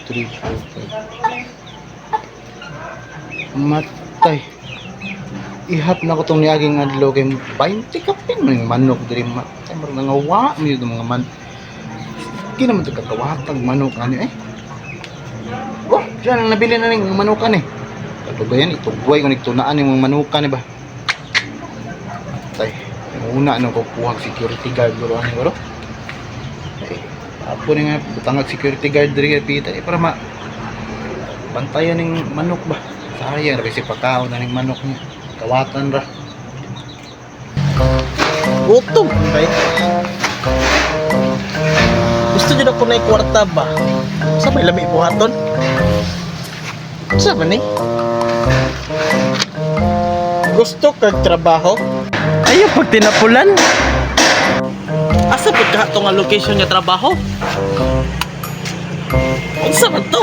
3, 4, 5. Matay. Ihap na ko tong niaging adlaw kay 20 kapin man yung manok diri matay marang nangawa mo yung mga man. Di naman ito kakawatag manok ano eh. Oh, siya nang nabili na ning manukan eh. Katugayan, itugway ko nagtunaan yung mga manukan eh ba. Tay, una nang kukuha security guard bro ani bro. Eh, apo ni nga butangag security guard diri pita eh para bantayan ning manok ba. Sayang ra kasi pagkaon na ning manok niya. Kawatan ra. Gutom bay. Gusto jud ako na kwarta ba? Sa may lami buhaton. Sa man ni? Gusto kag trabaho? Ayaw pag tinapulan. Asa pud ka to nga location nga trabaho? Unsa man to?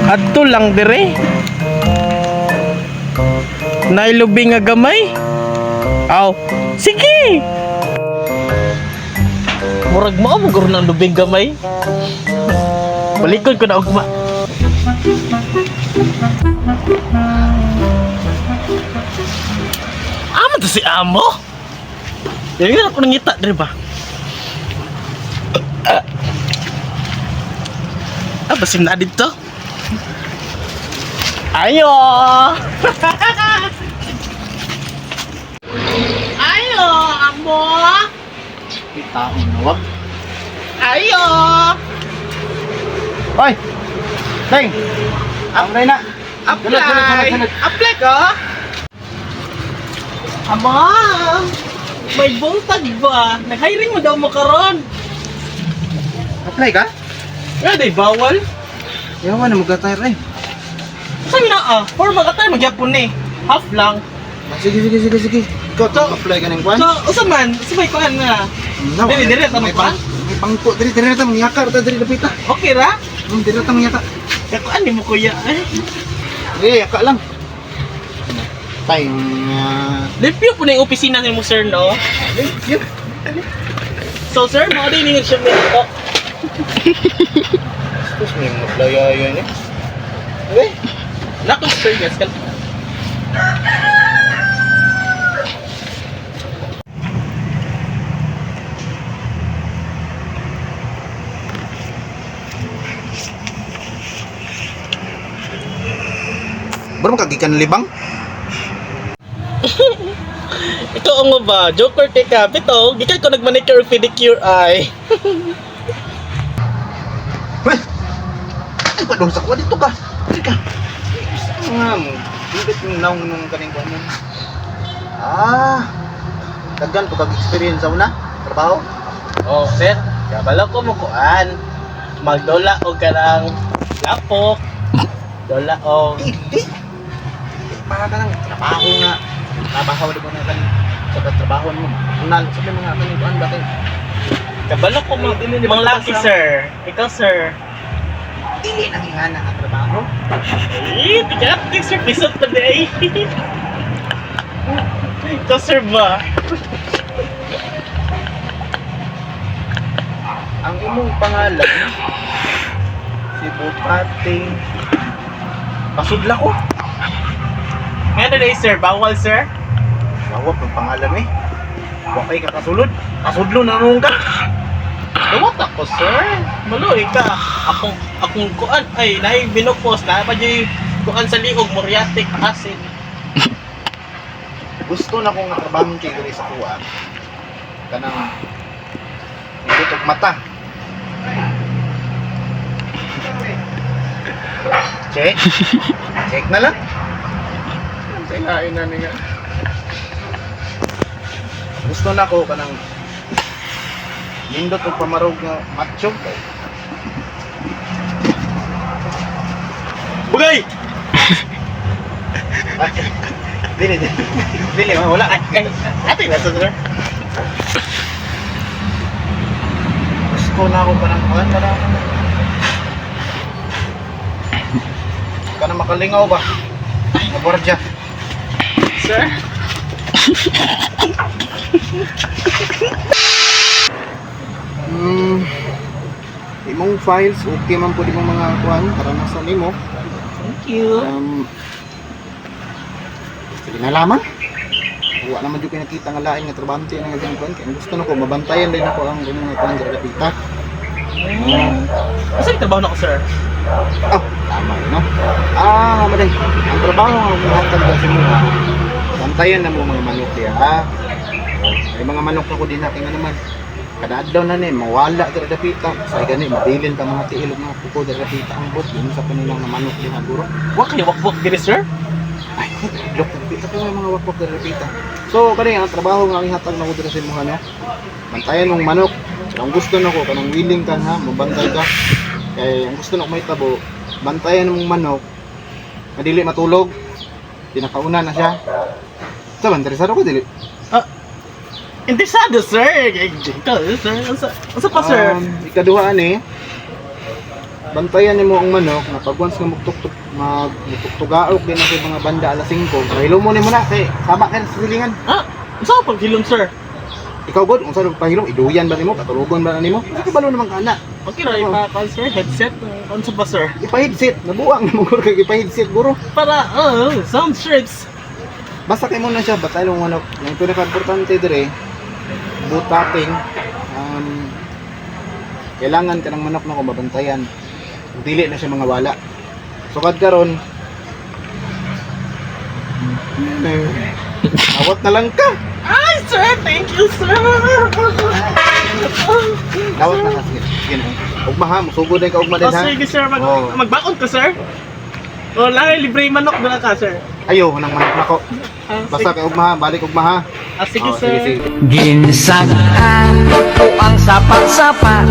Adto lang dire. Nailubing nga gamay. Aw, sige. Murag mo mo guro ng lubing gamay. Balikod ko na ugma. Amo to si amo. Dili na ako nangita dire ba? Basim na dito. Ayo. Ayo, amo. Kita mo wag. Ayo. Hoy. Ding. Amray na. Apply. Apply ka? Amo. May buntag ba? Nag-hiring mo daw mo karon. Apply ka? Di bawal. Yawa na magatayr eh. Sabi na for magatay magyapon ni. Half lang. Sige. Ikaw to, apply ka ng kwan. So, usa man, sabay ko na. Dili ta may magpan. may pangko diri ta mangyakar ta diri dapita. Okay ra? Diri ta mangyaka. Ako ani mo kuya. Diri yaka lang. Tay Limpyo po na yung opisina ni mo sir no. yun. So sir, mo din ni siya ko. Terus may maplaya yun eh. Okay. Nakong experience kan. Baru kagikan libang. Ito ang ba, Joker teka, bito, gikan ko nag-manicure pedicure ay. Weh. Ay pa dong sa kwa dito ka. Dito ka. Ngam, dito yung naong nung kaning kwa mo. Daghan ko kag experience sa una, trabaho. Oh, sir, kabalo ko mo kuan. Magdola og karang lapok. Dola og Hindi. Para ka ng trabaho nga. Trabaho di ba na kan sa trabaho mo. Unal sa mga kaning kuan bakit? kabalo ko mo mga lucky sir. Ikaw sir. Dili nang ihana nga trabaho. Eh, tigat sir pisot pa day. Ikaw sir ba? Ang imong pangalan si Bupating Pasudla ko. Ngayon na day sir, bawal sir. Bawat ng pangalan eh. Wakay ka kasulod. Kasudlo na nung ka. Dawat ako sir. Maluoy ka. Akong kuan ay naay binukos na pa jay kuan sa liog muriatic acid. Gusto na kong trabaho kay diri sa kuha. Kanang tutok mata. Check. Check na lang. Kailain na niya. Gusto na ko kanang nindot og pamarog nga macho. Bugay. Dili wala. Ate na sir. Gusto na ako kanang kuan kanang makalingaw ba? Nga bordya. Sir? Imong files, okay man po di mong mga kuhan, karanasan nimo. Thank you. Sige na lamang. Wala naman yung pinakita nga lain nga trabante na nga ganyan. Kaya gusto na ko, mabantayan din ako ang mga kuhan sa kapita. Kasi trabaho na ko, sir. Tama yun, no? Maday. Ang trabaho nga mahatag sa mo. Bantayan na mo mga manok diya, ha? Ay mga manok na ko din natin nga naman. Kada adlaw na ni, mawala sa dapita. Sa gani, mabilin ka mga tiilog mga puko sa dapita ang bot. Yun sa kanilang na manok din aguro. Wa kayo wakbok diri, sir? Ay, lok, dapita ko may mga wakwak sa dapita. So, kani ang trabaho nga ihatag na ko dito sa mo, no? Bantayan mong manok. Kung gusto na ko, kanang willing ka ha, mabantay ka. Kaya ang gusto na ko may tabo, bantayan mong manok, madili matulog, pinakauna na siya. Sa interesado ko, dili. Interesado, sir. Ikaw, sir. Asa pa, sir? Ikaduhaan bantayan mo ang manok na pag once nga magtuktugaok din na sa mga banda alas 5, mahilo mo ni mo na, kay sama ka na sa silingan. Saan pag hilom, sir? Ikaw god, kung saan pahilom, iduyan ba nimo, patulugon ba nimo? Hindi balo naman ka na. Okay na, sir. Headset. Ano ba, sir? Ipa-headset, nabuang mo kay ipa-headset guro. Para, sound strips. Basta kay mo na siya, batay mo manok. Yung pinaka-importante dire, butating, kailangan ka ng manok na kung mabantayan. Dili na siya mga wala. Sukad karon. Awat na lang ka. Ay, sir. Thank you, sir. Awat na ka. Sige. Ugma ha, musugod ay ka ugma din ha. Sige, sir. Oo. Magbakod ka, sir. Wala, libre yung manok na ka, sir. Ayaw, nang manok na ko. Basta kay ugma ha, balik ugma ha. Sige, Oh, sir. sige. Ginsagaan ko ang sapat-sapat,